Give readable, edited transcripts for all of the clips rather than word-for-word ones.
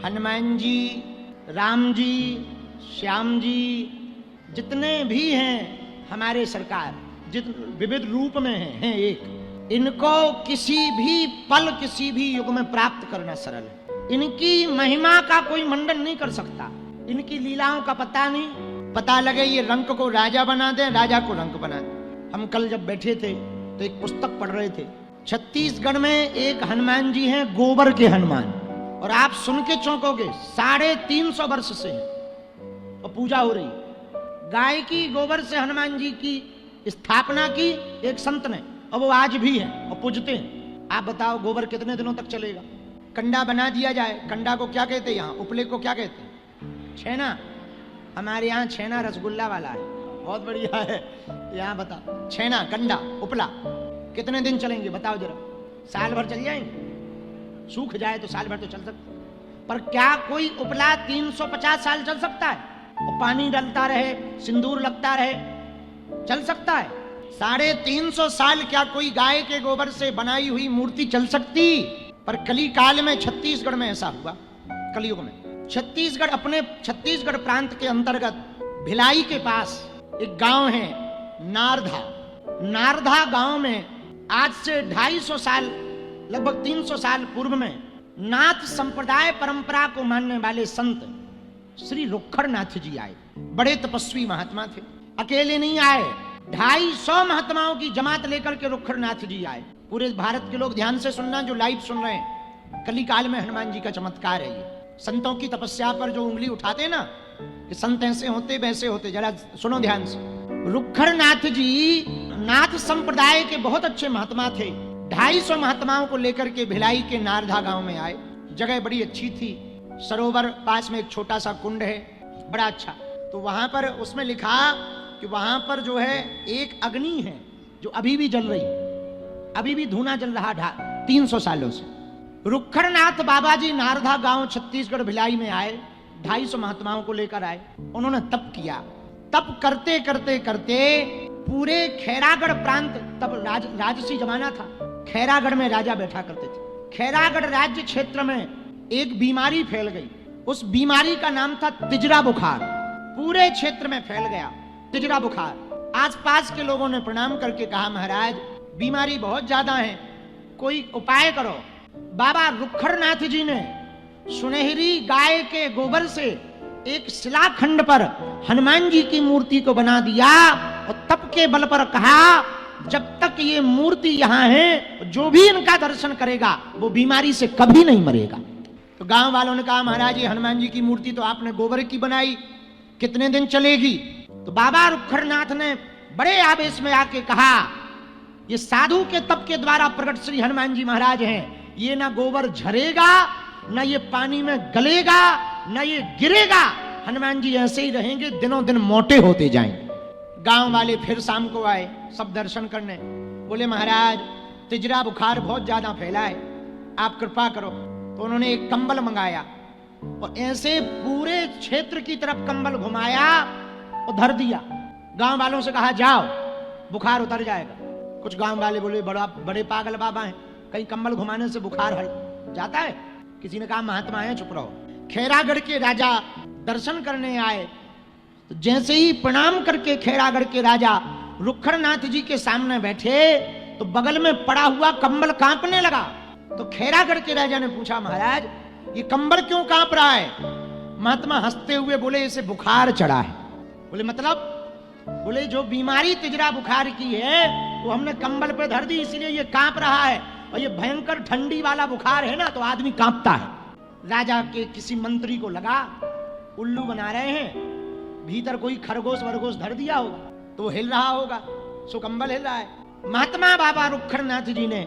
हनुमान जी, राम जी, श्याम जी, जितने भी हैं हमारे सरकार, विविध रूप में हैं एक, इनको किसी भी पल किसी भी युग में प्राप्त करना सरल है। इनकी महिमा का कोई मंडन नहीं कर सकता, इनकी लीलाओं का पता नहीं। पता लगे ये रंक को राजा बना दे, राजा को रंक बना दे। हम कल जब बैठे थे तो एक पुस्तक पढ़ रहे थे, छत्तीसगढ़ में एक हनुमान जी हैं, गोबर के हनुमान, और आप सुन के चौंकोगे, 350 वर्ष से हैं और पूजा हो रही। गाय की गोबर से हनुमान जी की स्थापना की एक संत ने, और वो आज भी हैं और पूजते हैं। आप बताओ गोबर कितने दिनों तक चलेगा? कंडा बना दिया जाए, कंडा को क्या कहते हैं यहाँ, उपले को क्या कहते हैं? छेना। हमारे यहाँ छेना रसगुल्ला वाला है, बहुत बढ़िया है। यहाँ बताओ, छेना, कंडा, उपला कितने दिन चलेंगे बताओ जरा? साल भर चल जाएंगे? सूख जाए तो साल भर तो चल सकता है, पर क्या कोई उपला 350 साल चल सकता है? और पानी डलता रहे, सिंदूर लगता रहे, चल सकता है? 350 साल क्या कोई गाय के गोबर से बनाई हुई मूर्ति चल सकती? पर कली काल में छत्तीसगढ़ में ऐसा हुआ। कलयुग में छत्तीसगढ़, अपने छत्तीसगढ़ प्रांत के अंतर्गत भिलाई के पास एक गांव है नारधा। नारधा गांव में आज से 250 साल, लगभग 300 साल पूर्व में नाथ संप्रदाय परंपरा को मानने वाले संत श्री रुखड़नाथ जी आए। बड़े तपस्वी महात्मा थे, अकेले नहीं आए, 250 महात्माओं की जमात लेकर के रुखड़नाथ जी आए। पूरे भारत के लोग ध्यान से सुनना जो लाइव सुन रहे हैं, कली काल में हनुमान जी का चमत्कार है ये। संतों की तपस्या पर जो उंगली उठाते ना कि संत ऐसे होते वैसे होते, जरा सुनो ध्यान से। रुखड़नाथ जी नाथ संप्रदाय के बहुत अच्छे महात्मा थे। 250 महात्माओं को लेकर के भिलाई के नारधा गांव में आए। जगह बड़ी अच्छी थी, सरोवर पास में एक छोटा सा कुंड है, बड़ा अच्छा। तो वहां पर उसमें लिखा कि वहां पर जो है एक अग्नि है जो अभी भी जल रही, अभी भी धुआं जल रहा 300 सालों से। रुखड़नाथ बाबा जी नारधा गांव छत्तीसगढ़ भिलाई में आए, 250 महात्माओं को लेकर आए। उन्होंने तप किया। तप करते करते करते पूरे खैरागढ़ प्रांत, तब राजसी जमाना था, खैरागढ़ में राजा बैठा करते थे। खैरागढ़ राज्य क्षेत्र में एक बीमारी फैल गई। उस बीमारी का नाम था तिजरा बुखार। पूरे क्षेत्र में फैल गया तिजरा बुखार। आसपास के लोगों ने प्रणाम करके कहा, महाराज बीमारी बहुत ज्यादा है, कोई उपाय करो। बाबा रुखड़नाथ जी ने सुनहरी गाय के गोबर से एक शिलाखंड पर हनुमान जी की मूर्ति को बना दिया और तप के बल पर कहा, जब तक ये मूर्ति यहाँ है, जो भी इनका दर्शन करेगा वो बीमारी से कभी नहीं मरेगा। तो गांव वालों ने कहा, महाराज ये हनुमान जी की मूर्ति तो आपने गोबर की बनाई, कितने दिन चलेगी? तो बाबा रुखड़नाथ ने बड़े आवेश में आके कहा, ये साधु के तप के द्वारा प्रकट श्री हनुमान जी महाराज हैं, ये ना गोबर झरेगा, ना ये पानी में गलेगा, ना ये गिरेगा। हनुमान जी ऐसे ही रहेंगे, दिनों दिन मोटे होते जाएंगे। गांव वाले फिर शाम को आए सब दर्शन करने। बोले, महाराज तिजरा बुखार बहुत ज्यादा फैला है, आप कृपा करो। तो उन्होंने एक कंबल मंगाया और ऐसे पूरे क्षेत्र की तरफ कंबल घुमाया और धर दिया। गांव वालों से कहा, जाओ बुखार उतर जाएगा। कुछ गांव वाले बोले, बड़े पागल बाबा हैं, कहीं कंबल घुमाने से बुखार हट जाता है? किसी ने कहा, महात्मा है, चुप रहो। खैरागढ़ के राजा दर्शन करने आए, तो जैसे ही प्रणाम करके खैरागढ़ के राजा रुखड़नाथ जी के सामने बैठे तो बगल में पड़ा हुआ कंबल कांपने लगा। तो खैरागढ़ के राजा ने पूछा, महाराज ये कंबल क्यों कांप रहा है? महात्मा हंसते हुए बोले, इसे बुखार चढ़ा है। बोले, मतलब? बोले, जो बीमारी तिजरा बुखार की है वो हमने कंबल पे धर दी, इसलिए ये कांप रहा है। और ये भयंकर ठंडी वाला बुखार है ना, तो आदमी कांपता है। राजा के किसी मंत्री को लगा उल्लू बना रहे हैं, भीतर कोई खरगोश वरगोश धर दिया होगा तो हिल रहा होगा, सो कंबल हिल रहा है। महात्मा बाबा रुखड़नाथ जी ने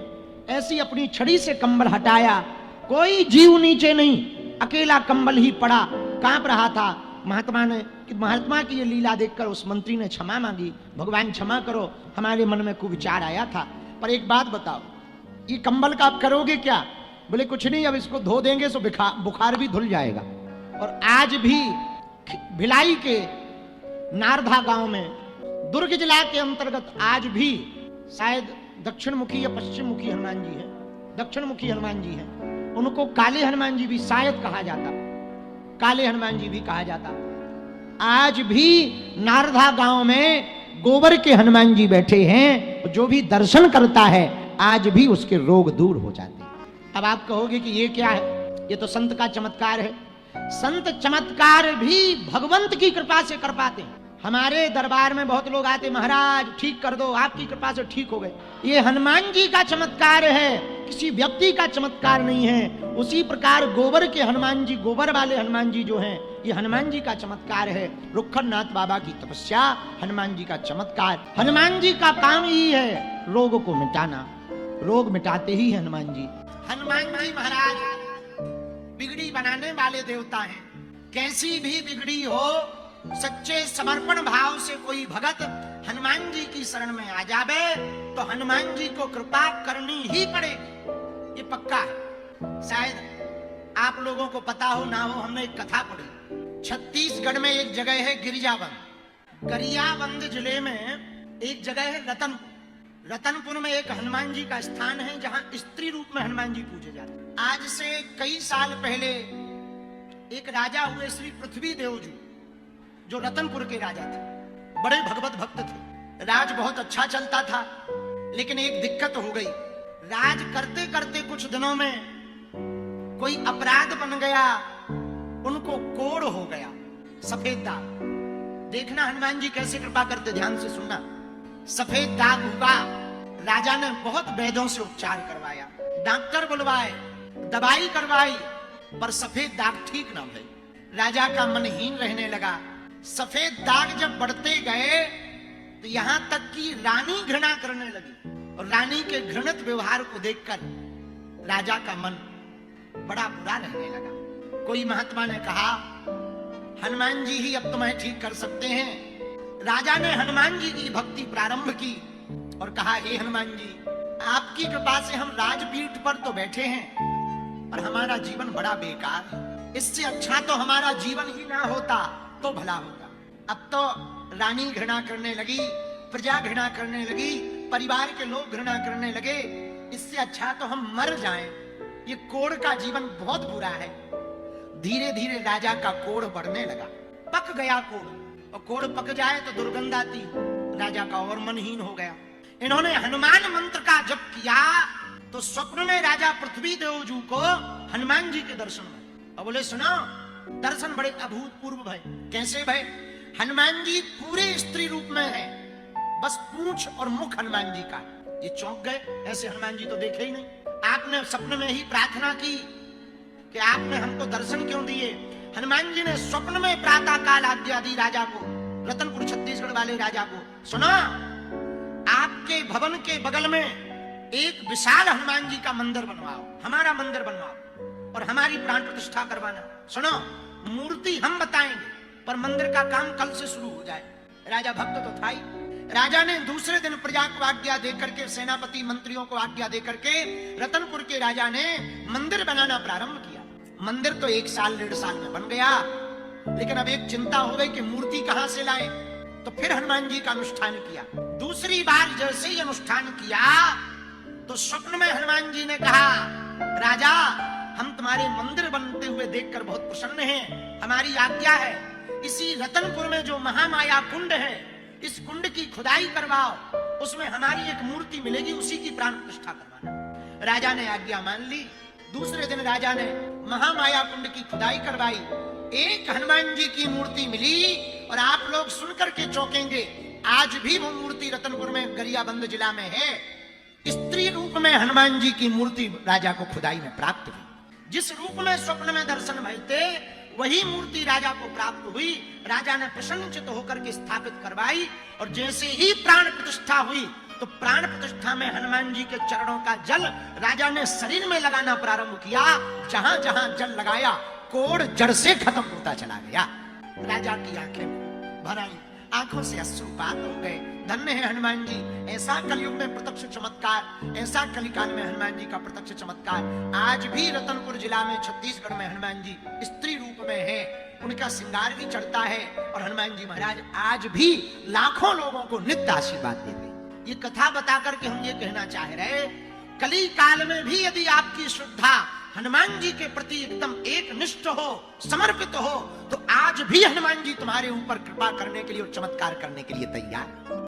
ऐसी अपनी छड़ी से कंबल हटाया, कोई जीव नीचे नहीं, अकेला कंबल ही पड़ा, कांप रहा था। महात्मा की ये लीला देखकर उस मंत्री ने क्षमा मांगी, भगवान क्षमा करो, हमारे मन में कुविचार आया था, पर एक बात बताओ, ये कंबल का आप करोगे क्या? बोले, कुछ नहीं, अब इसको धो देंगे तो बुखार भी धुल जाएगा। और आज भी भिलाई के नारधा गांव में, दुर्ग जिला के अंतर्गत, आज भी शायद दक्षिण मुखी या पश्चिम मुखी हनुमान जी है, दक्षिण मुखी हनुमान जी है। उनको काले हनुमान जी भी शायद कहा जाता, काले हनुमान जी भी कहा जाता। आज भी नारधा गांव में गोबर के हनुमान जी बैठे हैं, जो भी दर्शन करता है आज भी उसके रोग दूर हो जाते हैं। अब आप कहोगे कि ये क्या है, ये तो संत का चमत्कार है। संत चमत्कार भी भगवंत की कृपा से कर पाते हैं। हमारे दरबार में बहुत लोग आते, महाराज ठीक कर दो, आपकी कृपा से ठीक हो गए। ये हनुमान जी का चमत्कार है, किसी व्यक्ति का चमत्कार नहीं है। उसी प्रकार गोबर के हनुमान जी, गोबर वाले हनुमान जी जो हैं, ये हनुमान जी का चमत्कार है। रुखरनाथ बाबा की तपस्या हनुमान जी का चमत्कार। हनुमान जी का काम ही है रोग को मिटाना, रोग मिटाते ही हनुमान जी। हनुमान जी महाराज बिगड़ी बनाने वाले देवता हैं। कैसी भी बिगड़ी हो, सच्चे समर्पण भाव से कोई भगत हनुमान जी की शरण में आ जावे तो हनुमान जी को कृपा करनी ही पड़ेगी, ये पक्का है। शायद आप लोगों को पता हो ना हो, हमने एक कथा पढ़ी। छत्तीसगढ़ में एक जगह है गिरिजाबंद, गरियाबंद जिले में एक जगह है रतनपुर। रतनपुर में एक हनुमान जी का स्थान है जहां स्त्री रूप में हनुमान जी पूजे जाते हैं। आज से कई साल पहले एक राजा हुए श्री पृथ्वी देव जी, जो रतनपुर के राजा थे, बड़े भगवत भक्त थे। राज बहुत अच्छा चलता था, लेकिन एक दिक्कत हो गई। राज करते करते कुछ दिनों में कोई अपराध बन गया, उनको कोढ़ हो गया, सफेद दाग। देखना हनुमान जी कैसे कृपा करते, ध्यान से सुनना। सफेद दाग हुआ, राजा ने बहुत वैद्यों से उपचार करवाया, डॉक्टर बुलवाए, दवाई करवाई, पर सफेद दाग ठीक ना भई। राजा का मन हीन रहने लगा। सफेद दाग जब बढ़ते गए तो यहां तक कि रानी घृणा करने लगी, और रानी के घृणित व्यवहार को देखकर राजा का मन बड़ा बुरा रहने लगा। कोई महात्मा ने कहा, हनुमान जी ही अब तुम्हें ठीक कर सकते हैं। राजा ने हनुमान जी की भक्ति प्रारंभ की और कहा, हे हनुमान जी, आपकी कृपा से हम राजपीठ पर तो बैठे हैं, पर हमारा जीवन बड़ा बेकार है। इससे अच्छा तो हमारा जीवन ही ना होता तो भला होता। अब तो रानी घृणा करने लगी, प्रजा घृणा करने लगी, परिवार के लोग घृणा करने लगे। इससे अच्छा तो हम मर जाएं। ये कोढ़ का जीवन बहुत बुरा है। धीरे धीरे राजा का कोढ़ बढ़ने लगा, पक गया कोढ़, और कोढ़ पक जाए तो दुर्गंध आती, राजा का और मनहीन हो गया। इन्होंने हनुमान मंत्र का जप किया तो स्वप्न में राजा पृथ्वी देव जी को हनुमान जी के दर्शन हुए, और बोले, सुनो, दर्शन बड़े अभूतपूर्व भय। कैसे भय? हनुमान जी पूरे स्त्री रूप में है, बस पूंछ और मुख हनुमान जी का। ये चौंक गए, ऐसे हनुमान जी तो देखे ही नहीं। आपने सपने में ही प्रार्थना की कि आपने हमको दर्शन क्यों दिए। हनुमान जी ने स्वप्न में प्रातः काल आज्ञा दी राजा को, रतनपुर छत्तीसगढ़ वाले राजा को, सुना, आपके भवन के बगल में एक विशाल हनुमान जी का मंदिर बनवाओ, हमारा मंदिर बनवाओ, और हमारी प्राण प्रतिष्ठा करवाना। सुनो, मूर्ति हम बताएंगे, पर मंदिर का काम कल से शुरू हो जाए। राजा भक्त तो था ही। राजा ने दूसरे दिन प्रजा को आज्ञा देकर के, सेनापति मंत्रियों को आज्ञा देकर के, रतनपुर के राजा ने मंदिर बनाना प्रारंभ किया। मंदिर तो 1 साल 1.5 साल में बन गया, लेकिन अब एक चिंता हो गई कि मूर्ति कहां से लाएं। तो फिर हनुमान जी का अनुष्ठान किया। दूसरी बार जैसे ही अनुष्ठान किया तो स्वप्न में हनुमान जी ने कहा, राजा, हम तुम्हारे मंदिर बनते हुए देखकर बहुत प्रसन्न हैं। हमारी आज्ञा है, इसी रतनपुर में जो महामाया कुंड है, इस कुंड की खुदाई करवाओ, उसमें हमारी एक मूर्ति मिलेगी, उसी की प्राण प्रतिष्ठा करवाना। राजा ने आज्ञा मान ली। दूसरे दिन राजा ने महामाया कुंड की खुदाई करवाई, एक हनुमान जी की मूर्ति मिली, और आप लोग सुनकर के चौंकेंगे, आज भी वो मूर्ति रतनपुर में गरियाबंद जिला में है। स्त्री रूप में हनुमान जी की मूर्ति राजा को खुदाई में प्राप्त हुई। जिस रूप में स्वप्न में दर्शन भय थे, वही मूर्ति राजा को प्राप्त हुई। राजा ने प्रसन्नचित्त होकर के स्थापित करवाई, और जैसे ही प्राण प्रतिष्ठा हुई तो प्राण प्रतिष्ठा में हनुमान जी के चरणों का जल राजा ने शरीर में लगाना प्रारंभ किया। जहां जहां जल लगाया, कोढ़ जड़ से खत्म होता चला गया। राजा की आंखें भर आई, आंखों से अश्रुपात हो गए। धन्य है हनुमान जी, ऐसा कलयुग में प्रत्यक्ष चमत्कार, ऐसा कलिकाल में हनुमान जी का प्रत्यक्ष चमत्कार। आज भी रतनपुर जिला में, छत्तीसगढ़ में हनुमान जी स्त्री रूप में है, उनका श्रृंगार भी चढ़ता है, और हनुमान जी महाराज आज भी लाखों लोगों को नित्य आशीर्वाद देते हैं। ये कथा बता करके हम ये कहना चाह रहे, कली काल में भी यदि आपकी श्रद्धा हनुमान जी के प्रति एकदम एक निष्ठ हो, समर्पित हो, तो आज भी हनुमान जी तुम्हारे ऊपर कृपा करने के लिए और चमत्कार करने के लिए तैयार।